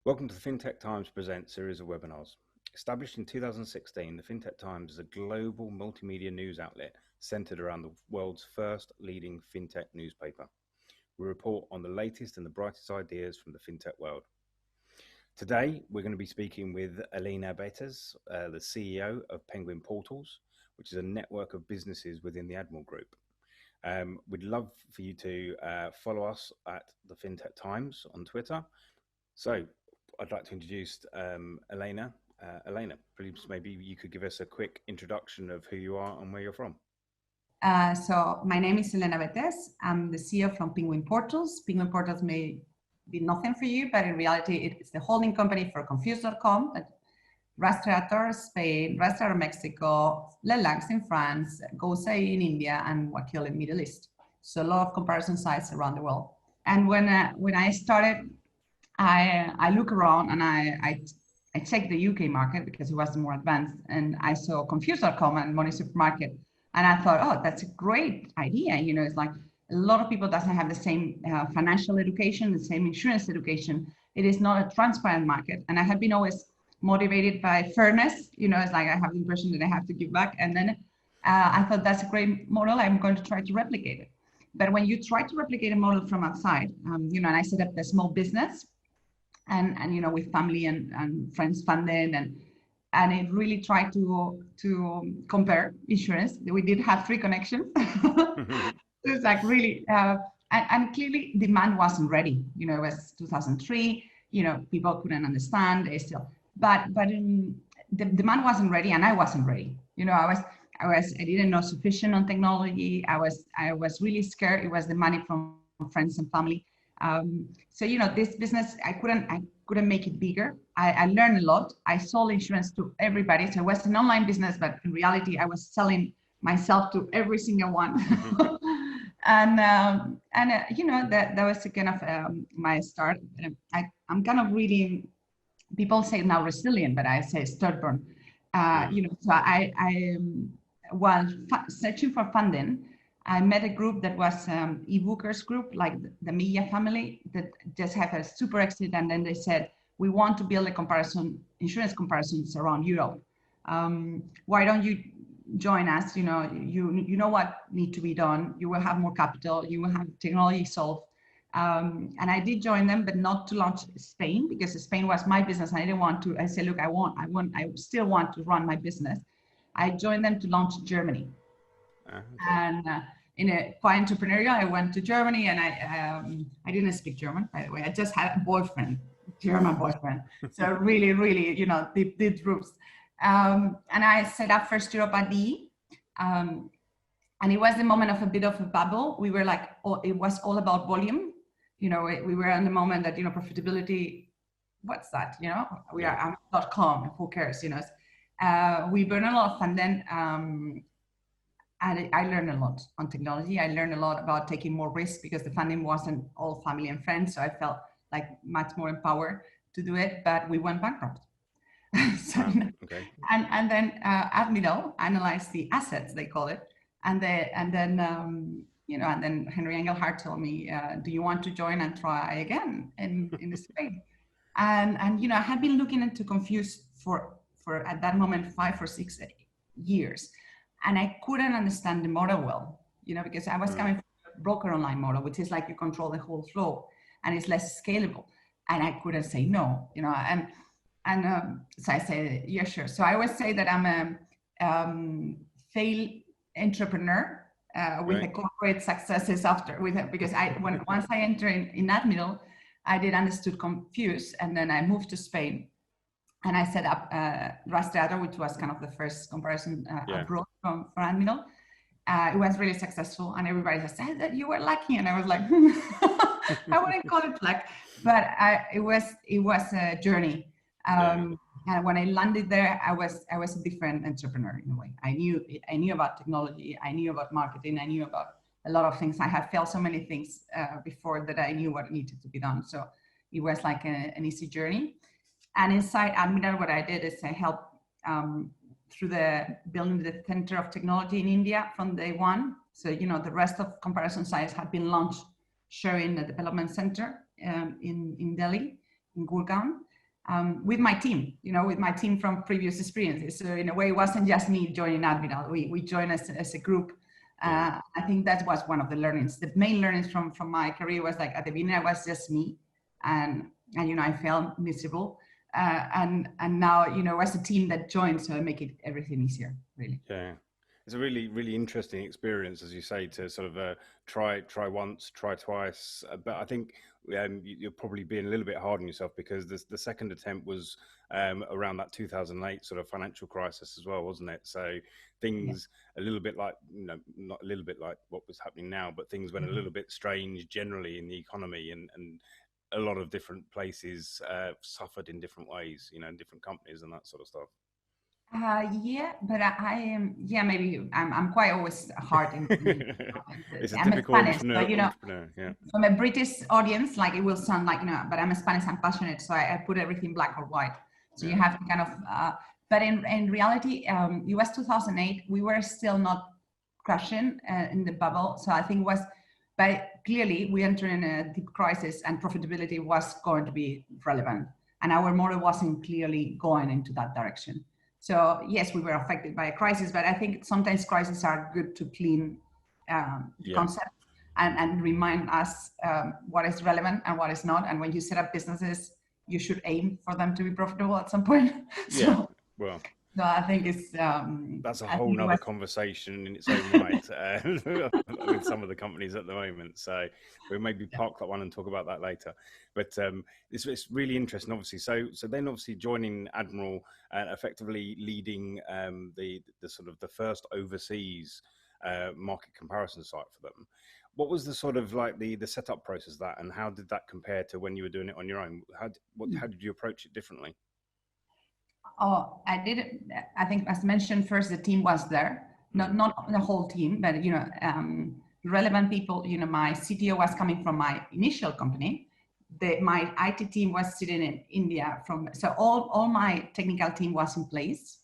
Welcome to the FinTech Times Present series of webinars. Established in 2016, the FinTech Times is a global multimedia news outlet centered around the world's first leading FinTech newspaper. We report on the latest and the brightest ideas from the FinTech world. Today, we're going to be speaking with Elena Betes, the CEO of PenguinPortals, which is a network of businesses within the Admiral Group. We'd love for you to follow us at the FinTech Times on Twitter. So I'd like to introduce Elena. Elena, please maybe you could give us a quick introduction of who you are and where you're from. So my name is Elena Betes. I'm the CEO from PenguinPortals. PenguinPortals may be nothing for you, but in reality, it's the holding company for Confused.com, Rastreator Spain, Rastreator Mexico, Lelax in France, GoSay in India, and Wakil in Middle East. So a lot of comparison sites around the world. And when I started, I look around and I checked the UK market because it was more advanced, and I saw Confused.com and Money Supermarket, and I thought, oh, that's a great idea. You know, it's like a lot of people doesn't have the same financial education, the same insurance education. It is not a transparent market, and I have been always motivated by fairness. You know, it's like I have the impression that I have to give back, and then I thought that's a great model. I'm going to try to replicate it. But when you try to replicate a model from outside, you know, and I set up a small business. And you know, with family and friends funded, and it really tried to compare insurance. We did have three connections. It was like really, and clearly demand wasn't ready. You know, it was 2003. You know, people couldn't understand. They still, but the demand wasn't ready, and I wasn't ready. You know, I didn't know sufficient on technology. I was really scared. It was the money from friends and family. So, you know, this business, I couldn't make it bigger. I learned a lot. I sold insurance to everybody. So it was an online business, but in reality, I was selling myself to every single one. and you know, that was kind of my start. I'm kind of really, people say now resilient, but I say stubborn. You know, so while searching for funding, I met a group that was e-bookers group, like the Milla family, that just have a super exit, and then they said, we want to build insurance comparisons around Europe. Why don't you join us? You know what need to be done. You will have more capital. You will have technology solved. And I did join them, but not to launch Spain, because Spain was my business. I didn't want to. I said, look, I still want to run my business. I joined them to launch Germany. Okay. And in a quite entrepreneurial, I went to Germany, and I didn't speak German, by the way. I just had a boyfriend, German boyfriend. So really, really, you know, deep roots. And I set up First Europe AD. And it was the moment of a bit of a bubble. We were like, it was all about volume. You know, we were in the moment that, you know, profitability, what's that? You know, we are .com, who cares, you know. We burned a lot of funding. And I learned a lot on technology. I learned a lot about taking more risk because the funding wasn't all family and friends. So I felt like much more empowered to do it, but we went bankrupt. So, okay. And then Admiral analyzed the assets, they call it. And then you know, and then Henry Engelhardt told me, do you want to join and try again in Spain? And you know, I had been looking into Confused for at that moment 5 or 6 years. And I couldn't understand the model well, you know, because I was coming from a broker online model, which is like you control the whole flow and it's less scalable. And I couldn't say no, you know, and so I said, yeah, sure. So I always say that I'm a failed entrepreneur with a corporate successes after, because once I entered in Admiral, I did understood Confused, and then I moved to Spain. And I set up Rastreator, which was kind of the first comparison abroad from Admiral. It was really successful, and everybody said that you were lucky, and I was like, I wouldn't call it luck, but it was a journey. And when I landed there, I was a different entrepreneur in a way. I knew about technology, I knew about marketing, I knew about a lot of things. I had felt so many things before that I knew what needed to be done. So it was like an easy journey. And inside Admiral, what I did is I helped through the building the center of technology in India from day one. So, you know, the rest of comparison sites had been launched, sharing the development center in Delhi, in Gurgaon. with my team, with my team from previous experiences. So in a way, it wasn't just me joining Admiral. We joined as a group. I think that was one of the learnings. The main learnings from my career was like at the beginning, I was just me, and I felt miserable. And now, as a team that joined, so I make it everything easier, really. Yeah. It's a really, really interesting experience, as you say, to sort of try once, try twice. But I think you're probably being a little bit hard on yourself, because the second attempt was around that 2008 sort of financial crisis as well, wasn't it? So things a little bit like, not a little bit like what was happening now, but things went a little bit strange generally in the economy, and a lot of different places suffered in different ways, in different companies and that sort of stuff. But I am. Maybe I'm quite always hard in it's a I'm typical Spanish, entrepreneur. Yeah. From a British audience, like it will sound like but I'm Spanish. I'm passionate, so I put everything black or white. So you have to kind of. But in reality, it was 2008. We were still not crashing in the bubble. So I think but clearly we entered in a deep crisis, and profitability was going to be relevant, and our model wasn't clearly going into that direction. So yes, we were affected by a crisis, but I think sometimes crises are good to clean the concept and remind us what is relevant and what is not. And when you set up businesses, you should aim for them to be profitable at some point. So I think it's that's a whole nother conversation in its own right with some of the companies at the moment. So we'll maybe park that one and talk about that later. But it's really interesting, obviously. So then, obviously, joining Admiral and effectively leading the sort of the first overseas market comparison site for them. What was the sort of like the setup process of that, and how did that compare to when you were doing it on your own? How did you approach it differently? Oh, I did. I think, as mentioned, first the team was there, not the whole team, but relevant people. My CTO was coming from my initial company. My IT team was sitting in India. So all my technical team was in place.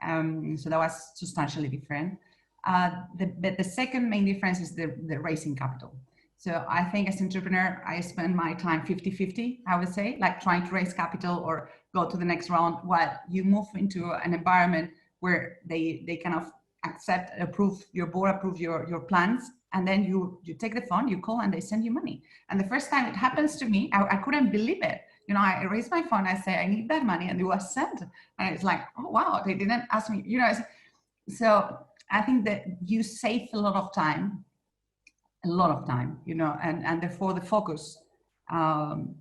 So that was substantially different. But the second main difference is the raising capital. So I think as an entrepreneur, I spend my time 50-50, I would say, like trying to raise capital or go to the next round, while you move into an environment where they kind of your board approve your plans, and then you take the phone, you call, and they send you money. And the first time it happens to me, I couldn't believe it. I raised my phone, I say, I need that money, and it was sent. And it's like, oh, wow, they didn't ask me, So I think that you save a lot of time, and therefore the focus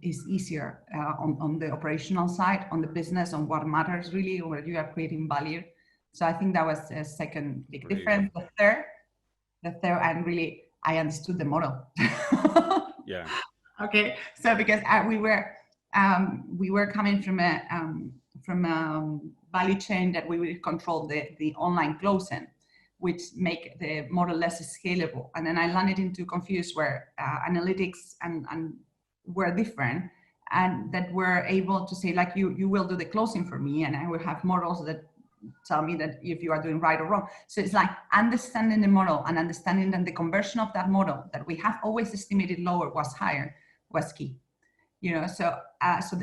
is easier on the operational side, on the business, on what matters really, where you are creating value. So I think that was a second big difference. The third, and really, I understood the model. Yeah. Okay. So because we were coming from a value chain that we would control the online closing, which make the model less scalable. And then I landed into Confused, where analytics and were different, and that were able to say, like, you will do the closing for me, and I will have models that tell me that if you are doing right or wrong. So it's like understanding the model and understanding that the conversion of that model that we have always estimated lower was higher was key. So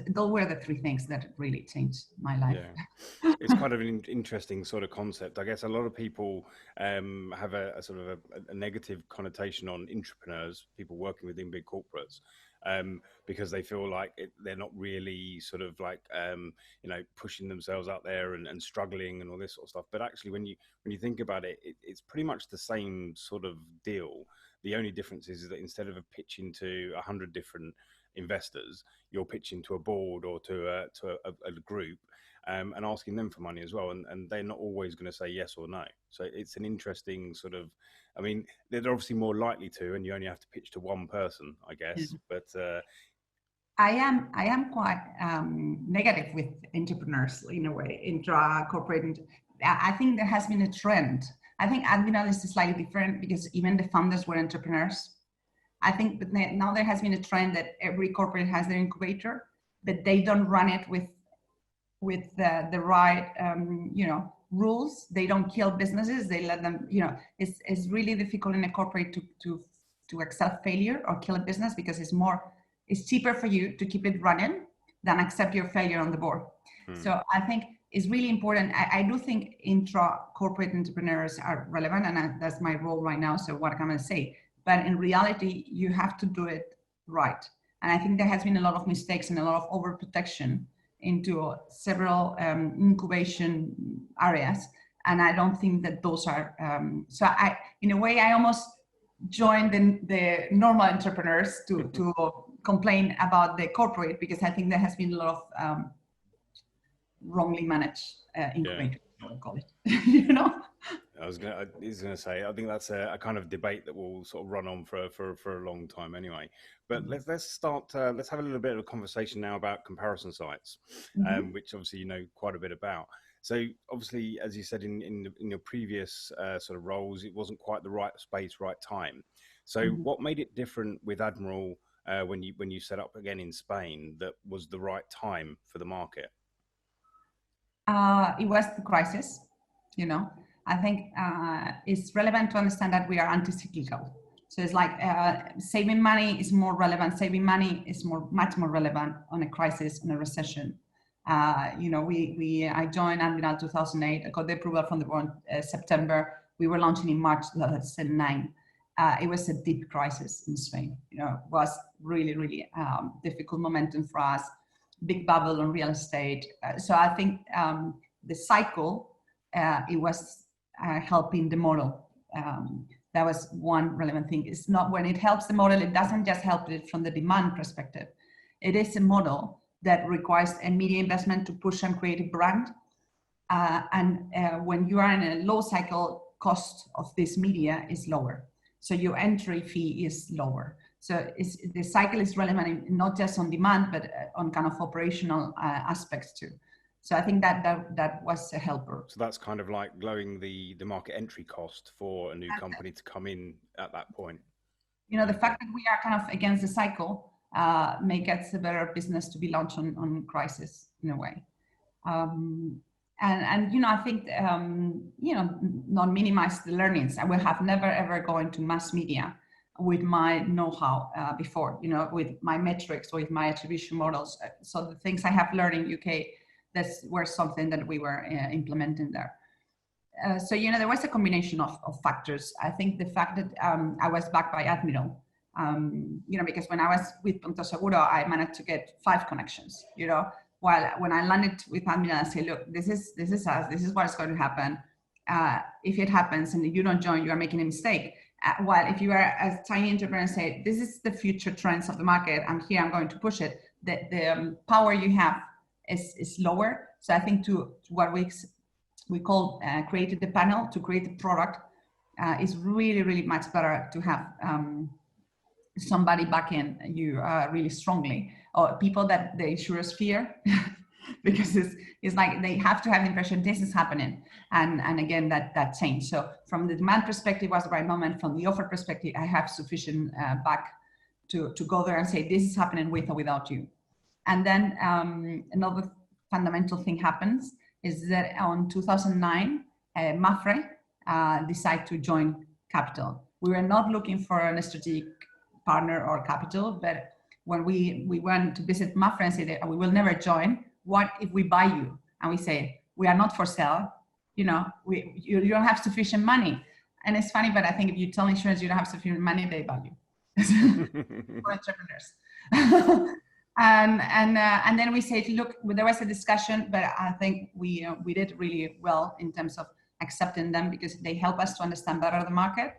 those were the three things that really changed my life. Yeah. It's kind of an interesting sort of concept. I guess a lot of people have a sort of a negative connotation on intrapreneurs, people working within big corporates, because they feel like they're not really sort of like pushing themselves out there and struggling and all this sort of stuff. But actually, when you think about it, it's pretty much the same sort of deal. The only difference is that instead of pitching to 100 different investors, you're pitching to a board or to a group and asking them for money as well, and they're not always going to say yes or no. So it's an interesting sort of, I mean, they're obviously more likely to, and you only have to pitch to one person, I guess. But I am quite negative with entrepreneurs in a way, intra-corporate. I think there has been a trend. I think Admiral is slightly different because even the founders were entrepreneurs. I think now there has been a trend that every corporate has their incubator, but they don't run it with the right rules. They don't kill businesses. They let them. It's really difficult in a corporate to accept failure or kill a business, because it's cheaper for you to keep it running than accept your failure on the board. So I think it's really important. I do think intra-corporate entrepreneurs are relevant, and that's my role right now. So what can I say? But in reality, you have to do it right. And I think there has been a lot of mistakes and a lot of overprotection into several incubation areas. And I don't think that those are, so I, in a way, I almost joined the normal entrepreneurs to complain about the corporate, because I think there has been a lot of wrongly managed incubators, I would call it, you know? I was gonna say, I think that's a kind of debate that will sort of run on for a long time anyway. But let's start. Let's have a little bit of a conversation now about comparison sites, which obviously you know quite a bit about. So obviously, as you said in your previous sort of roles, it wasn't quite the right space, right time. So what made it different with Admiral when you set up again in Spain that was the right time for the market? It was the crisis, you know. I think it's relevant to understand that we are anti-cyclical. So it's like saving money is more relevant. Saving money is much more relevant on a crisis, on a recession. You know, I joined Admiral 2008. I got the approval from the board September. We were launching in March 2009. It was a deep crisis in Spain. You know, it was really, really difficult momentum for us. Big bubble on real estate. So I think the cycle, it was helping the model. That was one relevant thing. It's not when it helps the model, it doesn't just help it from the demand perspective. It is a model that requires a media investment to push and create a brand. When you are in a low cycle, cost of this media is lower. So your entry fee is lower. So the cycle is relevant not just on demand, but on kind of operational aspects too. So I think that was a helper. So that's kind of like lowering the market entry cost for a new company to come in at that point. You know, the fact that we are kind of against the cycle makes it a better business to be launched on crisis in a way. And you know, I think, you know, not minimize the learnings. I will have never, ever gone to mass media with my know-how before, you know, with my metrics, with my attribution models. So the things I have learned in UK, that's were something that we were implementing there. So, you know, there was a combination of factors. I think the fact that I was backed by Admiral, you know, because when I was with Punto Seguro, I managed to get 5 connections, you know, while when I landed with Admiral, I say, look, this is us, this is what's going to happen. If it happens and you don't join, you are making a mistake. While if you are a tiny entrepreneur and say, this is the future trends of the market, I'm here, I'm going to push it, the power you have is lower. So I think to what we call created the panel to create the product is really, really much better to have somebody back in you really strongly, or people that the insurers fear because it's like they have to have the impression this is happening, and again that change. So from the demand perspective was the right moment. From the offer perspective, I have sufficient back to go there and say this is happening with or without you. And then another fundamental thing happens is that on 2009, Mafre decided to join Capital. We were not looking for a strategic partner or capital, but when we went to visit Mafre and said, we will never join, what if we buy you? And we say, we are not for sale, you know, you don't have sufficient money. And it's funny, but I think if you tell insurance you don't have sufficient money, they value for entrepreneurs. And then we say, look, there was a discussion, but I think we did really well in terms of accepting them because they help us to understand better the market,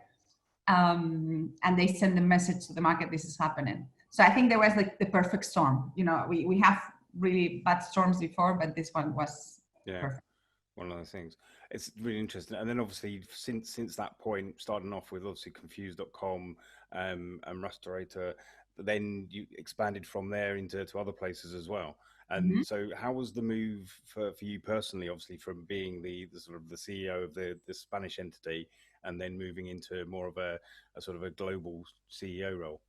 and they send the message to the market, this is happening. So I think there was like the perfect storm. You know, we have really bad storms before, but this one was perfect. One of the things. It's really interesting. And then obviously since that point, starting off with obviously confused.com and Restaurator, but then you expanded from there into other places as well. And so how was the move for you personally, obviously from being the sort of the CEO of the Spanish entity and then moving into more of a sort of a global CEO role?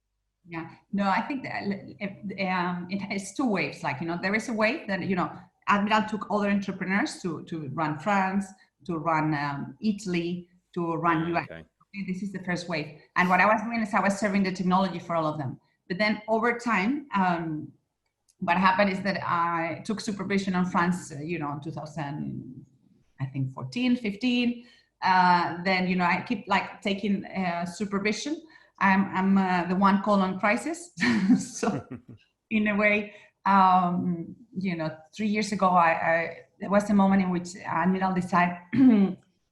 Yeah, no, I think that it has 2 waves. Like, you know, there is a wave that, you know, Admiral took other entrepreneurs to run France, to run Italy, to run US. Okay. This is the first wave. And what I was doing is I was serving the technology for all of them. But then over time, what happened is that I took supervision on France, you know, in 2000, I think 14, 15. Then, you know, I keep like taking supervision. I'm the one called on crisis. So in a way, you know, 3 years ago, there was a moment in which Admiral decided,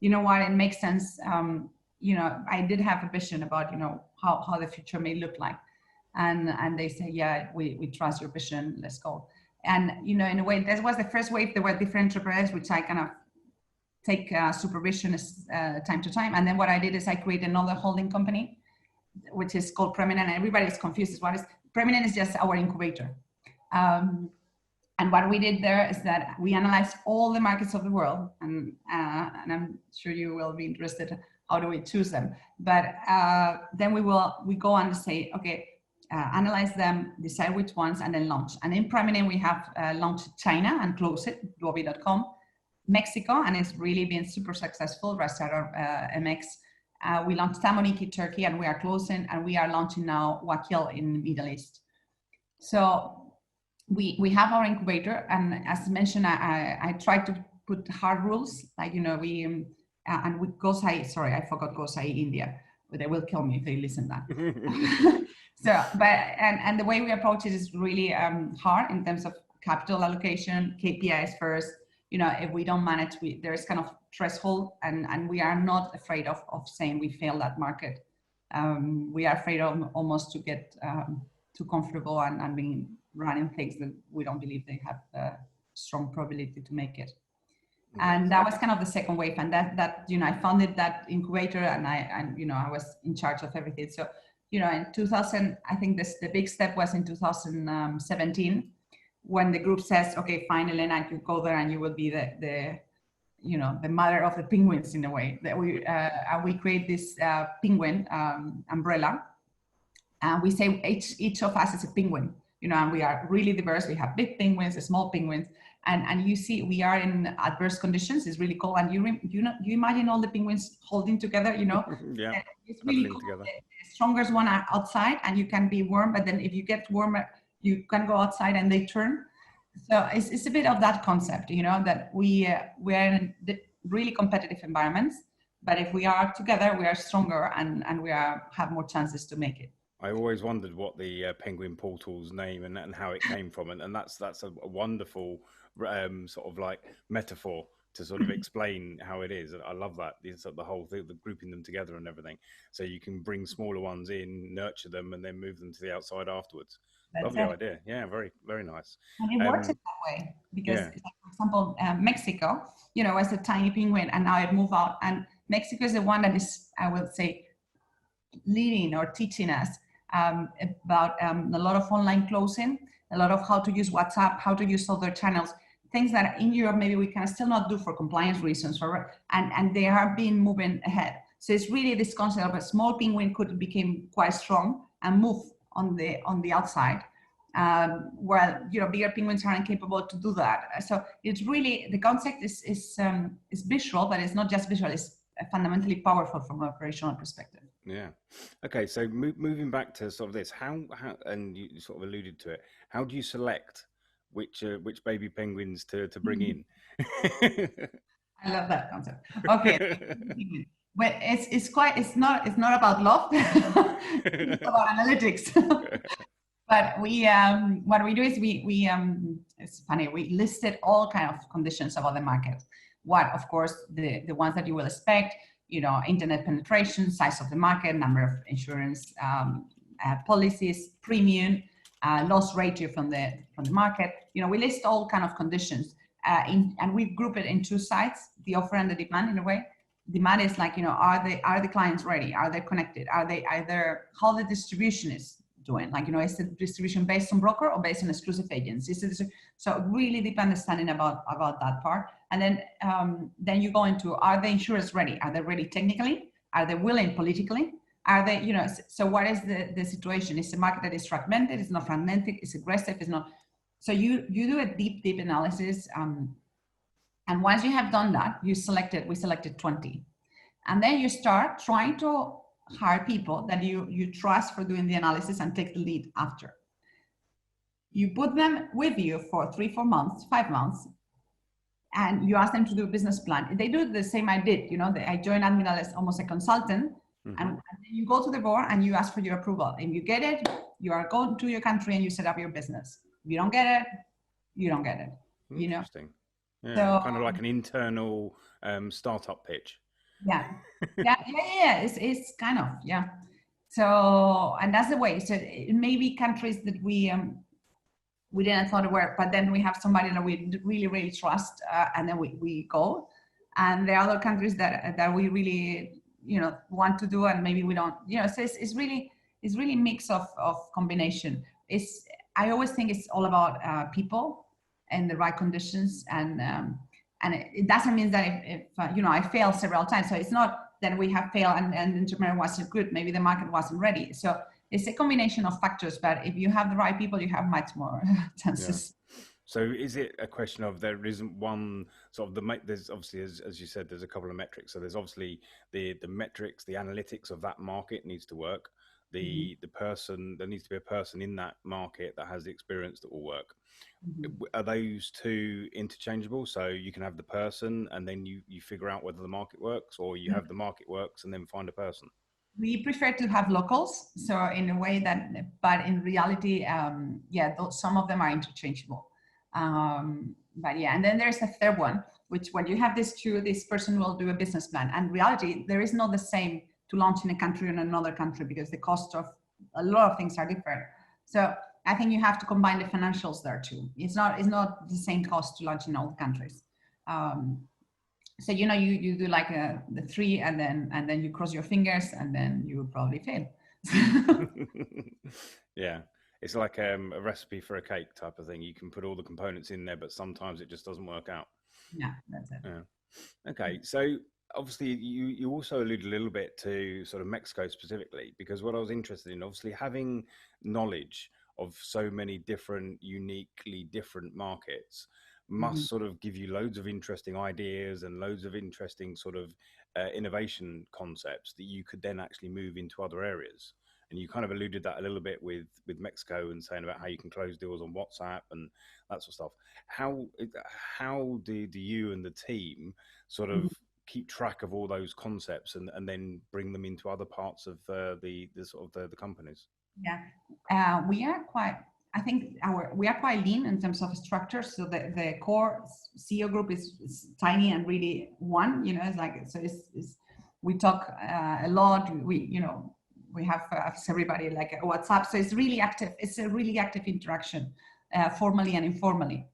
you know what, it makes sense. You know, I did have a vision about, you know, how the future may look like. And they say, yeah, we trust your vision, let's go. And, you know, in a way, that was the first wave. There were different entrepreneurs, which I kind of take supervision time to time. And then what I did is I created another holding company, which is called Preeminent. And everybody is confused. What is Preeminent? Is just our incubator. And what we did there is that we analyzed all the markets of the world, and I'm sure you will be interested. How do we choose them? But then we go on to say, okay, analyze them, decide which ones, and then launch. And in Preeminent, we have launched China and closed it, Globi.com, Mexico, and it's really been super successful. Restaurant MX. We launched Tamoniki, Turkey, and we are closing, and we are launching now Wakil in the Middle East. So we have our incubator, and as mentioned, I try to put hard rules, like, you know, and with GoSai, sorry, I forgot GoSai India, but they will kill me if they listen to that. So, but, and the way we approach it is really hard in terms of capital allocation, KPIs first. You know, if we don't manage, there's kind of threshold, and we are not afraid of saying we failed that market. We are afraid of almost to get too comfortable and being running things that we don't believe they have a strong probability to make it. And that was kind of the second wave, and that you know, I founded that incubator, and you know, I was in charge of everything. So, you know, in 2000, I think the big step was in 2017, when the group says, okay, fine, Elena, you go there and you will be the you know, the mother of the penguins in a way. That we create this penguin umbrella, and we say each of us is a penguin, you know, and we are really diverse. We have big penguins, small penguins, and you see we are in adverse conditions. It's really cool, and you imagine all the penguins holding together, you know. Yeah, it's really cool. Together. The strongest one are outside, and you can be warm, but then if you get warmer, you can go outside and they turn. So it's a bit of that concept, you know, that we are in really competitive environments, but if we are together, we are stronger, and we have more chances to make it. I always wondered what the PenguinPortals name and how it came from, and that's a wonderful sort of like metaphor to sort of explain how it is. I love that. It's the whole thing, the grouping them together and everything, so you can bring smaller ones in, nurture them, and then move them to the outside afterwards. Lovely idea. Yeah, very, very nice. And it works in that way because, like, for example, Mexico, you know, was a tiny penguin, and now it moved out. And Mexico is the one that is, I would say, leading or teaching us about a lot of online closing, a lot of how to use WhatsApp, how to use other channels, things that in Europe maybe we can still not do for compliance reasons, and they are being moving ahead. So it's really this concept of a small penguin could become quite strong and move on the outside, where, you know, bigger penguins are incapable to do that. So it's really, the concept is visual, but it's not just visual, it's fundamentally powerful from an operational perspective. Yeah. Okay. So moving back to sort of this, how and you sort of alluded to it, how do you select which baby penguins to bring in? I love that concept. Okay. Well, it's not about love. It's about analytics. But what we do is we it's funny, we listed all kind of conditions about the market. What, of course, the ones that you will expect, you know, internet penetration, size of the market, number of insurance policies, premium, loss ratio from the market. You know, we list all kind of conditions, and we group it in two sides: the offer and the demand. In a way, demand is like, you know, are the clients ready? Are they connected? Are they either how the distribution is doing? Like, you know, is the distribution based on broker or based on exclusive agents? So really deep understanding about that part. And then you go into, are the insurers ready? Are they ready technically? Are they willing politically? Are they, you know, so what is the situation? Is the market that is fragmented? It's not fragmented, it's aggressive, it's not. So you do a deep analysis. And once you have done that, we selected 20. And then you start trying to hire people that you trust for doing the analysis and take the lead after. You put them with you for 3-4 months, 5 months, and you ask them to do a business plan. They do the same I did. I joined Admiral as almost a consultant, and then you go to the board and you ask for your approval. If you get it, you are going to your country and you set up your business. If you don't get it, you don't get it. Interesting. Yeah, So kind of like an internal startup pitch. yeah. It's kind of, yeah. So, and that's the way. So it may be countries that we didn't thought it were, but then we have somebody that we really, really trust, and then we go. And there are other countries that we really, want to do, and maybe we don't, so it's really mix of combination. I always think it's all about people and the right conditions, and it doesn't mean that if I failed several times. So it's not that we have failed and the entrepreneur wasn't good. Maybe the market wasn't ready. So it's a combination of factors, but if you have the right people, you have much more chances. Yeah. So is it a question of there isn't one sort of there's obviously, as you said, there's a couple of metrics. So there's obviously the metrics, the analytics of that market needs to work. The person, there needs to be a person in that market that has the experience that will work. Are those two interchangeable? So you can have the person and then you figure out whether the market works, or you have the market works and then find a person? We prefer to have locals, so in a way but in reality, some of them are interchangeable. But yeah, and then there's a third one, which when you have this person will do a business plan. And reality, there is not the same to launch in a country or in another country, because the cost of a lot of things are different. So I think you have to combine the financials there too. It's not the same cost to launch in all countries. So you do like the 3, and then you cross your fingers, and then you probably fail. Yeah, it's like a recipe for a cake type of thing. You can put all the components in there, but sometimes it just doesn't work out. Yeah, that's it. Yeah. Okay, so obviously you also allude a little bit to sort of Mexico specifically, because what I was interested in, obviously having knowledge of so many different, uniquely different markets must sort of give you loads of interesting ideas and loads of interesting sort of innovation concepts that you could then actually move into other areas. And you kind of alluded that a little bit with Mexico, and saying about how you can close deals on WhatsApp and that sort of stuff. How do you and the team sort of keep track of all those concepts and then bring them into other parts of the sort of the companies? Yeah, we are quite. I think we are quite lean in terms of structure. So the core CEO group is tiny and really one. It's like we talk a lot. We have everybody like a WhatsApp. So it's really active. It's a really active interaction, formally and informally.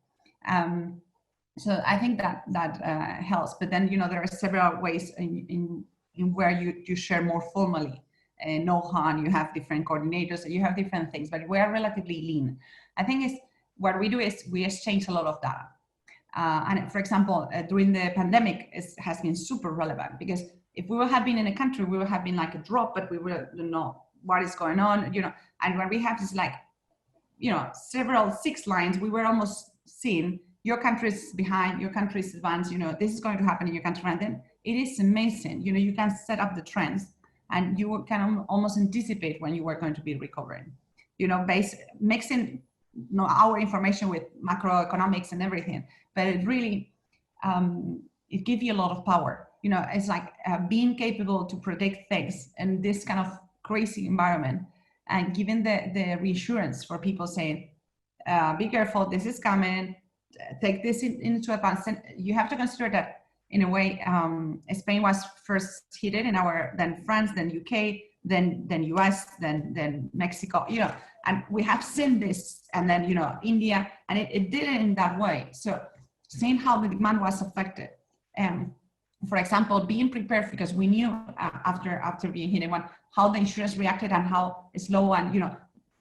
So I think that helps. But then there are several ways in where you share more formally. Know-how, and you have different coordinators, and you have different things, but we are relatively lean. I think what we do is we exchange a lot of data. And for example, during the pandemic, it has been super relevant, because if we would have been in a country, we would have been like a drop, but we would not know what is going on, and when we have this several 6 lines, we were almost seeing your country is behind, your country is advanced, this is going to happen in your country, and then it is amazing. You can set up the trends, and you can almost anticipate when you are going to be recovering. Mixing our information with macroeconomics and everything, but it really it gives you a lot of power. It's like being capable to predict things in this kind of crazy environment, and giving the reassurance for people saying, be careful, this is coming, take this into advance. And you have to consider that in a way, Spain was first hit then France, then UK, then US, then Mexico, and we have seen this, and then, India, and it did it in that way. So seeing how the demand was affected, for example, being prepared, because we knew after being hit in one, how the insurance reacted and how slow, and,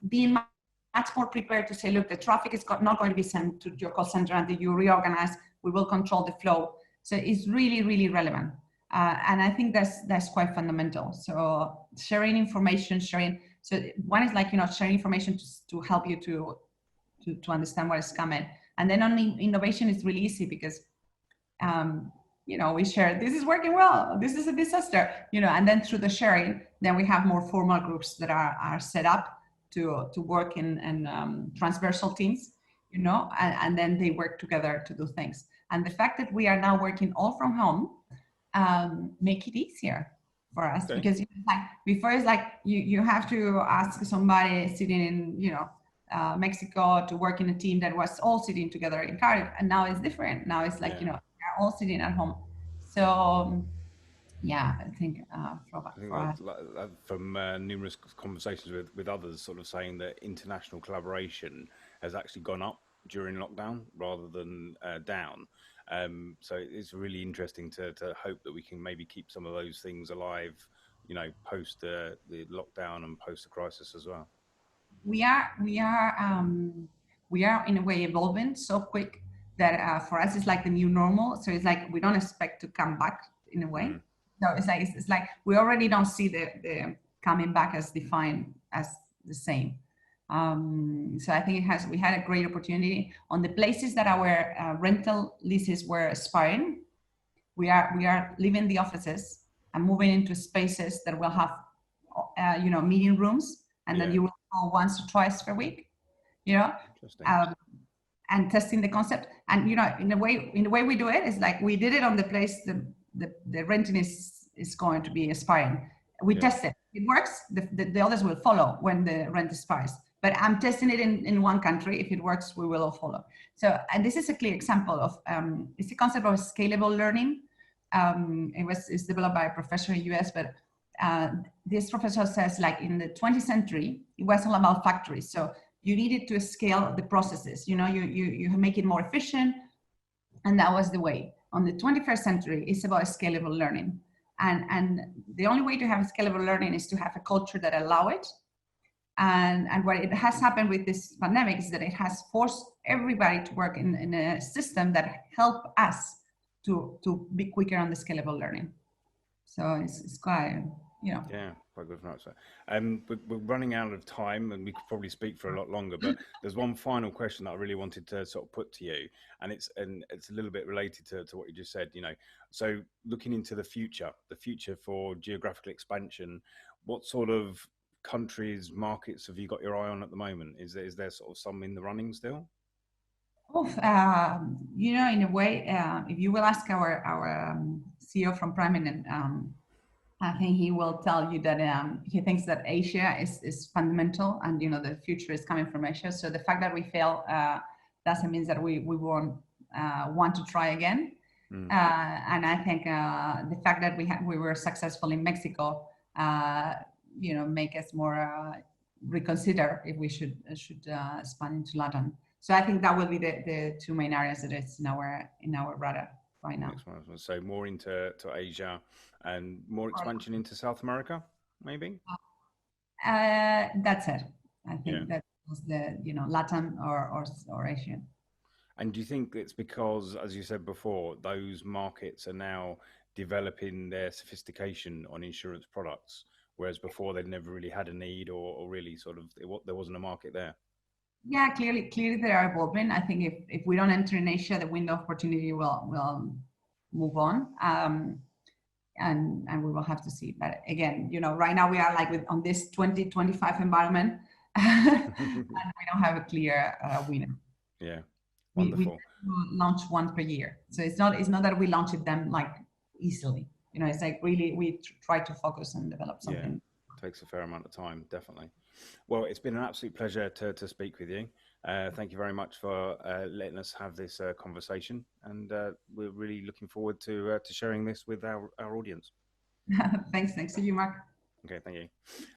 being much more prepared to say, look, the traffic is not going to be sent to your call center until you reorganize, we will control the flow. So it's really, really relevant. And I think that's quite fundamental. So sharing information, so one is like, sharing information to help you to understand what is coming. And then on innovation, it's really easy, because, we share, this is working well, this is a disaster, and then through the sharing, then we have more formal groups that are set up. to work in transversal teams, you know, and then they work together to do things. And the fact that we are now working all from home make it easier for us, Okay. because like before it's like you have to ask somebody sitting in, you know, Mexico to work in a team that was all sitting together in Cardiff, and now it's different. Now it's like, Yeah. you know, they're all sitting at home. So yeah, I think I think for us, from numerous conversations with others, sort of saying that international collaboration has actually gone up during lockdown rather than down. So it's really interesting to hope that we can maybe keep some of those things alive, you know, post the lockdown and post the crisis as well. we are we are we are in a way evolving so quick that for us it's like the new normal. So it's like we don't expect to come back in a way. Mm. So it's like we already don't see the coming back as defined as the same. So I think we had a great opportunity on the places that our rental leases were expiring. We are leaving the offices and moving into spaces that will have you know, meeting rooms, and then Yeah. you will go once or twice per week, you know, Interesting. um, and testing the concept. And you know, in the way we do it is like we did it on the place the renting is going to be expiring. We test it. It works. The others will follow when the rent expires. But I'm testing it in one country. If it works, we will all follow. So, and this is a clear example of it's the concept of scalable learning. It's developed by a professor in US, but this professor says like in the 20th century, it was all about factories. So you needed to scale the processes, you know, you make it more efficient. And that was the way. On the 21st century, it's about scalable learning. And the only way to have scalable learning is to have a culture that allow it. And what it has happened with this pandemic is that it has forced everybody to work in a system that help us to be quicker on the scalable learning. So it's quite, you know. Yeah, quite good for that. We're running out of time, and we could probably speak for a lot longer. But there's one final question that I really wanted to sort of put to you, and it's a little bit related to what you just said. You know, so looking into the future for geographical expansion, what sort of countries, markets have you got your eye on at the moment? Is there sort of some in the running still? Oh, you know, in a way, if you will ask our CEO from Prominent, I think he will tell you that he thinks that Asia is fundamental, and you know the future is coming from Asia. So the fact that we fail doesn't mean that we won't want to try again. Mm. And I think the fact that we were successful in Mexico, you know, make us more reconsider if we should expand into Latin. So I think that will be the two main areas that is in our radar right now. Next one. So more into Asia and more expansion into South America, maybe. That's it. I think Yeah. that was the, you know, Latin or Asian. And do you think it's because, as you said before, those markets are now developing their sophistication on insurance products, whereas before they'd never really had a need or really sort of there wasn't a market there? Yeah, clearly they are evolving. I think if we don't enter in Asia, the window of opportunity will move on. And we will have to see. But again, you know, right now we are like on this 2025 environment, and we don't have a clear winner. Yeah, We wonderful. launch one per year, so it's not that we launch it them like easily. You know, it's like really we try to focus and develop something. Yeah, takes a fair amount of time, definitely. Well, it's been an absolute pleasure to speak with you. Thank you very much for letting us have this conversation, and we're really looking forward to sharing this with our audience. Thanks to you, Mark. Okay, thank you.